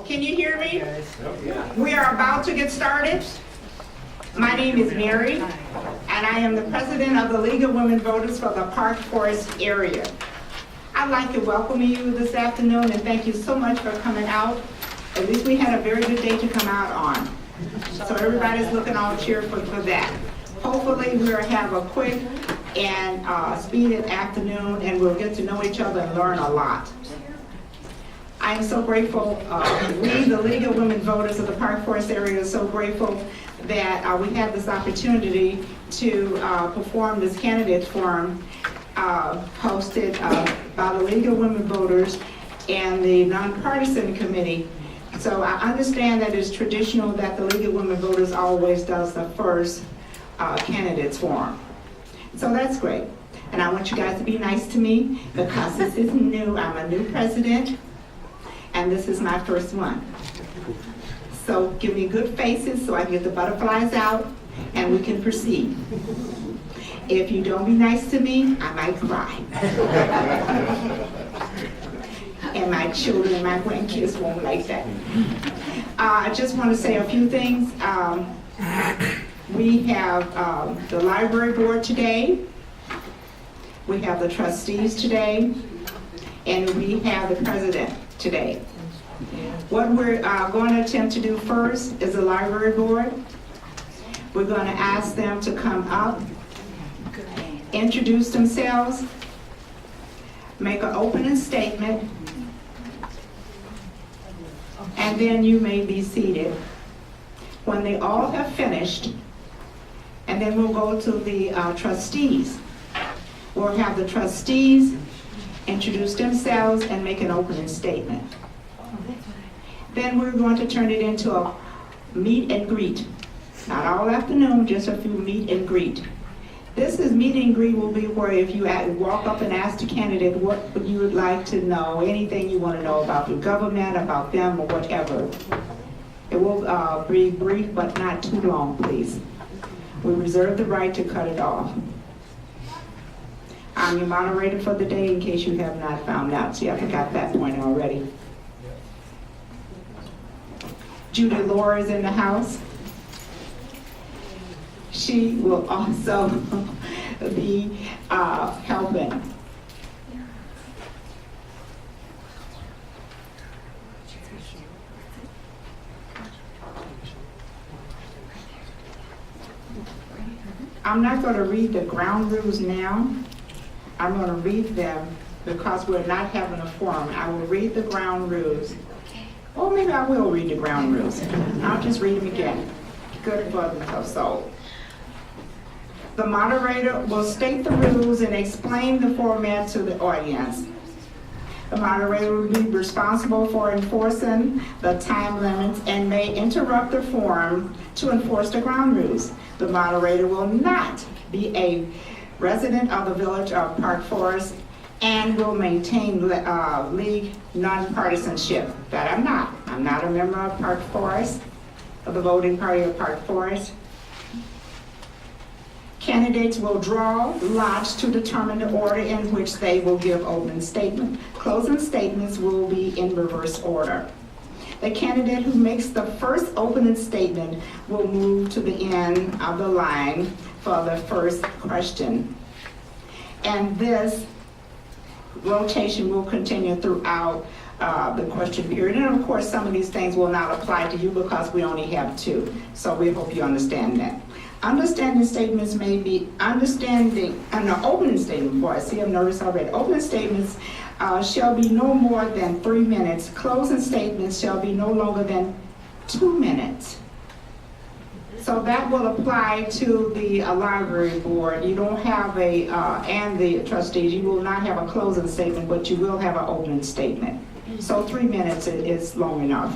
Can you hear me? We are about to get started. My name is Mary, and I am the president of the League of Women Voters for the Park Forest area. I'd like to welcome you this afternoon and thank you so much for coming out. At least we had a very good day to come out on. So everybody's looking all cheerful for that. Hopefully we'll have a quick and speeded afternoon and we'll get to know each other and learn a lot. I am so grateful, we, the League of Women Voters of the Park Forest area, are so grateful that we had this opportunity to perform this candidate forum hosted by the League of Women Voters and the Nonpartisan Committee. So I understand that it's traditional that the League of Women Voters always does the first candidates forum. So that's great. And I want you guys to be nice to me because this is new. I'm a new president. And this is my first one. So give me good faces so I can get the butterflies out and we can proceed. If you don't be nice to me, I might cry. And my children and my grandkids won't like that. I just want to say a few things. We have the library board today. We have the trustees today. And we have the president today. What we're going to attempt to do first is the library board. We're going to ask them to come up, introduce themselves, make an opening statement, and then you may be seated. When they all have finished, and then we'll go to the trustees. We'll have the trustees introduce themselves and make an opening statement. Then we're going to turn it into a meet and greet. Not all afternoon, just a few meet and greet. This is meet and greet will be where if you walk up and ask the candidate what you would like to know, anything you want to know about the government, about them, or whatever. It will be brief, but not too long, please. We reserve the right to cut it off. I'm your moderator for the day in case you have not found out. See, I forgot that point already. Judy Laura is in the house. She will also be helping. I'm not going to read the ground rules now. I'm going to read them because we're not having a forum. I will read the ground rules. Or maybe I will read the ground rules. I'll just read them again. Good for the soul. The moderator will state the rules and explain the format to the audience. The moderator will be responsible for enforcing the time limits and may interrupt the forum to enforce the ground rules. The moderator will not be a resident of the village of Park Forest and will maintain league nonpartisanship. That I'm not. I'm not a member of Park Forest, of the voting party of Park Forest. Candidates will draw lots to determine the order in which they will give opening statement. Closing statements will be in reverse order. The candidate who makes the first opening statement will move to the end of the line for the first question. And this rotation will continue throughout the question period. And of course, some of these things will not apply to you because we only have two. So we hope you understand that. Understanding statements may be opening statement, boy, I see I'm nervous already. Opening statements shall be no more than 3 minutes. Closing statements shall be no longer than 2 minutes. So that will apply to the library board. You don't have and the trustees, you will not have a closing statement, but you will have an opening statement. So 3 minutes is long enough.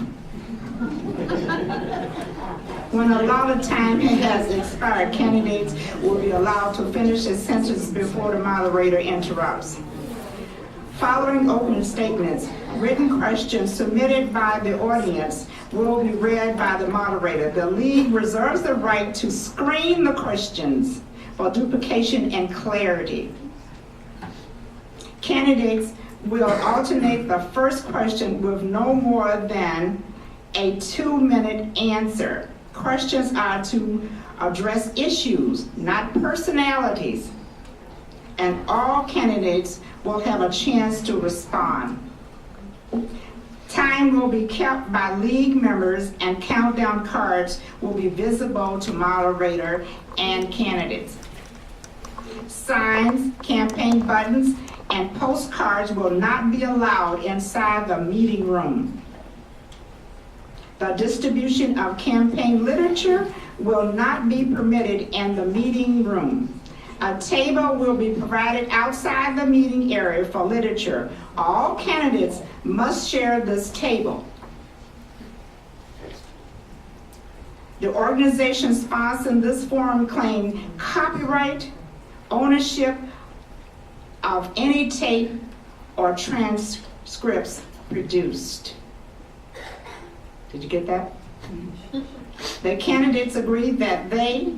When a lot of time has expired, candidates will be allowed to finish a sentence before the moderator interrupts. Following opening statements, written questions submitted by the audience will be read by the moderator. The league reserves the right to screen the questions for duplication and clarity. Candidates will alternate the first question with no more than a 2-minute answer. Questions are to address issues, not personalities, and all candidates will have a chance to respond. Time will be kept by league members and countdown cards will be visible to moderator and candidates. Signs, campaign buttons, and postcards will not be allowed inside the meeting room. The distribution of campaign literature will not be permitted in the meeting room. A table will be provided outside the meeting area for literature. All candidates must share this table. The organization sponsoring this forum claim copyright ownership of any tape or transcripts produced. Did you get that? The candidates agreed that they,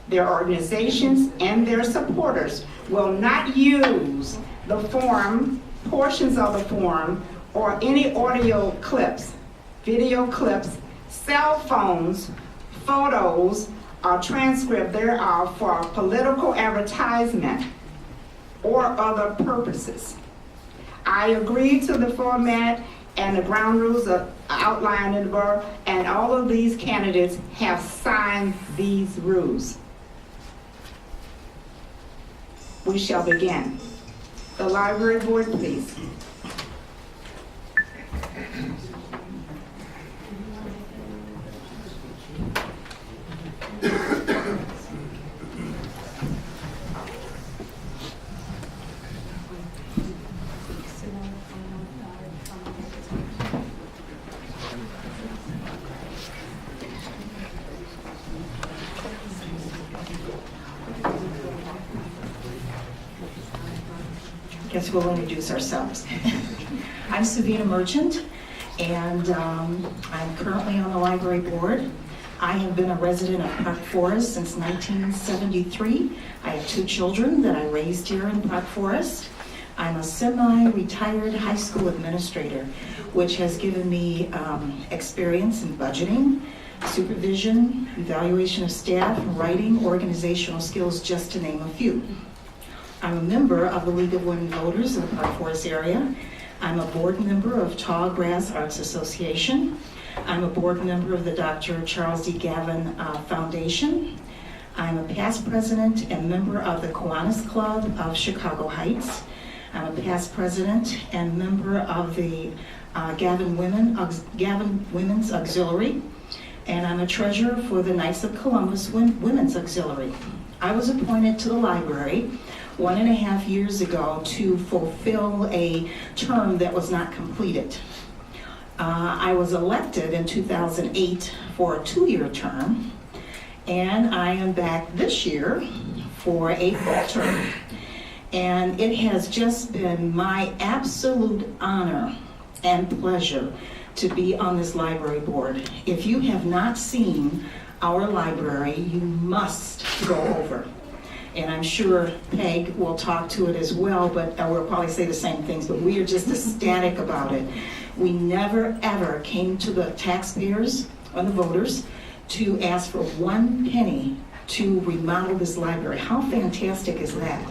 their organizations, and their supporters will not use the forum, portions of the forum, or any audio clips, video clips, cell phones, photos, or transcript thereof for political advertisement or other purposes. I agree to the format and the ground rules are outlined in the borough, and all of these candidates have signed these rules. We shall begin. The library board, please. Guess we'll introduce ourselves. I'm Sevena Merchant, and I'm currently on the library board. I have been a resident of Park Forest since 1973. I have 2 children that I raised here in Park Forest. I'm a semi-retired high school administrator, which has given me experience in budgeting, supervision, evaluation of staff, writing, organizational skills, just to name a few. I'm a member of the League of Women Voters in the Park Forest area. I'm a board member of Tall Grass Arts Association. I'm a board member of the Dr. Charles D. Gavin Foundation. I'm a past president and member of the Kiwanis Club of Chicago Heights. I'm a past president and member of the Gavin Women's Auxiliary. And I'm a treasurer for the Knights of Columbus Women's Auxiliary. I was appointed to the library 1.5 years ago to fulfill a term that was not completed. I was elected in 2008 for a 2-year term, and I am back this year for a full term. And it has just been my absolute honor and pleasure to be on this library board. If you have not seen our library, you must go over. And I'm sure Peg will talk to it as well, but we'll probably say the same things, but we are just ecstatic about it. We never ever came to the taxpayers or the voters to ask for 1 penny to remodel this library. How fantastic is that?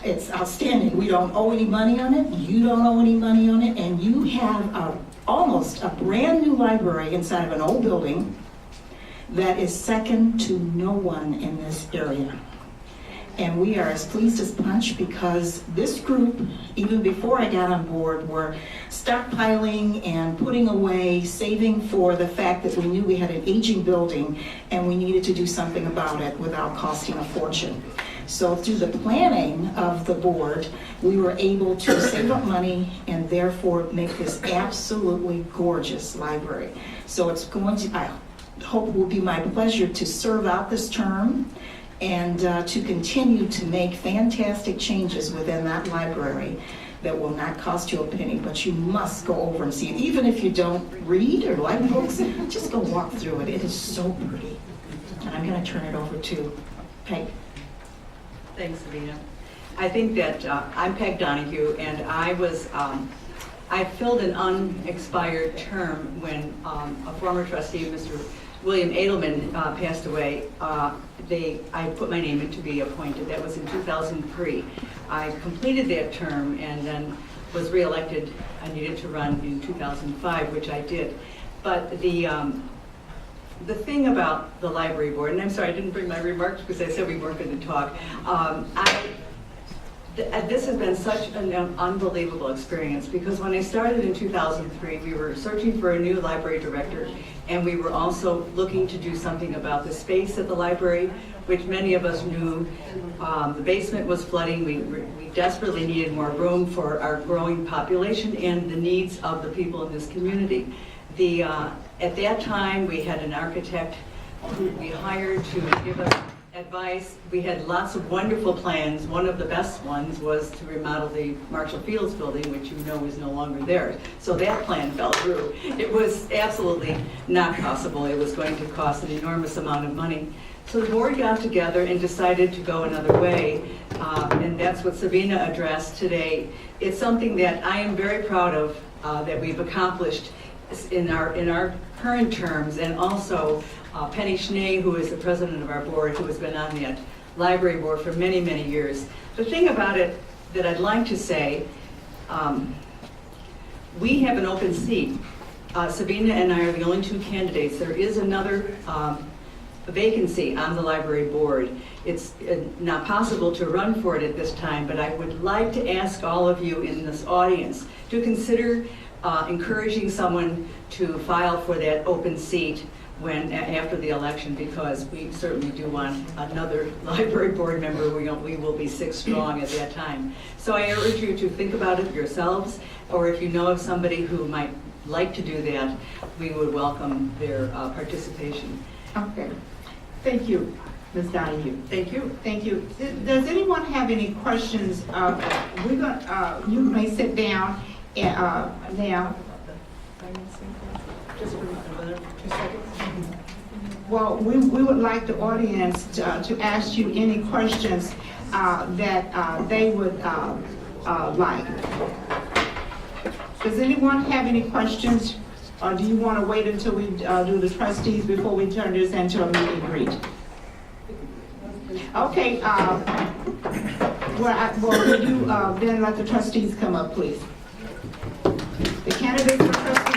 It's outstanding. We don't owe any money on it, you don't owe any money on it, and you have almost a brand new library inside of an old building that is second to no one in this area. And we are as pleased as punch because this group, even before I got on board, were stockpiling and putting away, saving for the fact that we knew we had an aging building and we needed to do something about it without costing a fortune. So through the planning of the board, we were able to save up money and therefore make this absolutely gorgeous library. So it's going to, I hope it will be my pleasure to serve out this term and to continue to make fantastic changes within that library that will not cost you a penny, but you must go over and see it. Even if you don't read or like books, just go walk through it. It is so pretty. And I'm going to turn it over to Peg. Thanks, Sevena. I think that I'm Peg Donohue, and I filled an unexpired term when a former trustee, Mr. William Edelman, passed away. I put my name in to be appointed. That was in 2003. I completed that term and then was reelected. I needed to run in 2005, which I did. But the thing about the library board, and I'm sorry I didn't bring my remarks because I said we weren't going to talk. This has been such an unbelievable experience because when I started in 2003, we were searching for a new library director, and we were also looking to do something about the space at the library, which many of us knew. The basement was flooding. We desperately needed more room for our growing population and the needs of the people in this community. At that time, we had an architect who we hired to give us advice. We had lots of wonderful plans. One of the best ones was to remodel the Marshall Fields building, which you know is no longer there. So that plan fell through. It was absolutely not possible. It was going to cost an enormous amount of money. So the board got together and decided to go another way, and that's what Sevena addressed today. It's something that I am very proud of that we've accomplished in our current terms, and also Penny Schnee, who is the president of our board, who has been on that library board for many, many years. The thing about it that I'd like to say, we have an open seat. Sevena and I are the only two candidates. There is another vacancy on the library board. It's not possible to run for it at this time, but I would like to ask all of you in this audience to consider encouraging someone to file for that open seat after the election, because we certainly do want another library board member. We will be 6 strong at that time. So I urge you to think about it yourselves, or if you know of somebody who might like to do that, we would welcome their participation. Okay. Thank you, Ms. Donohue. Thank you. Thank you. Does anyone have any questions? You may sit down now. Just for another 2 seconds. Well, we would like the audience to ask you any questions that they would like. Does anyone have any questions, or do you want to wait until we do the trustees before we turn this into a meet and greet? Okay. Will you then let the trustees come up, please? The candidates for trustees.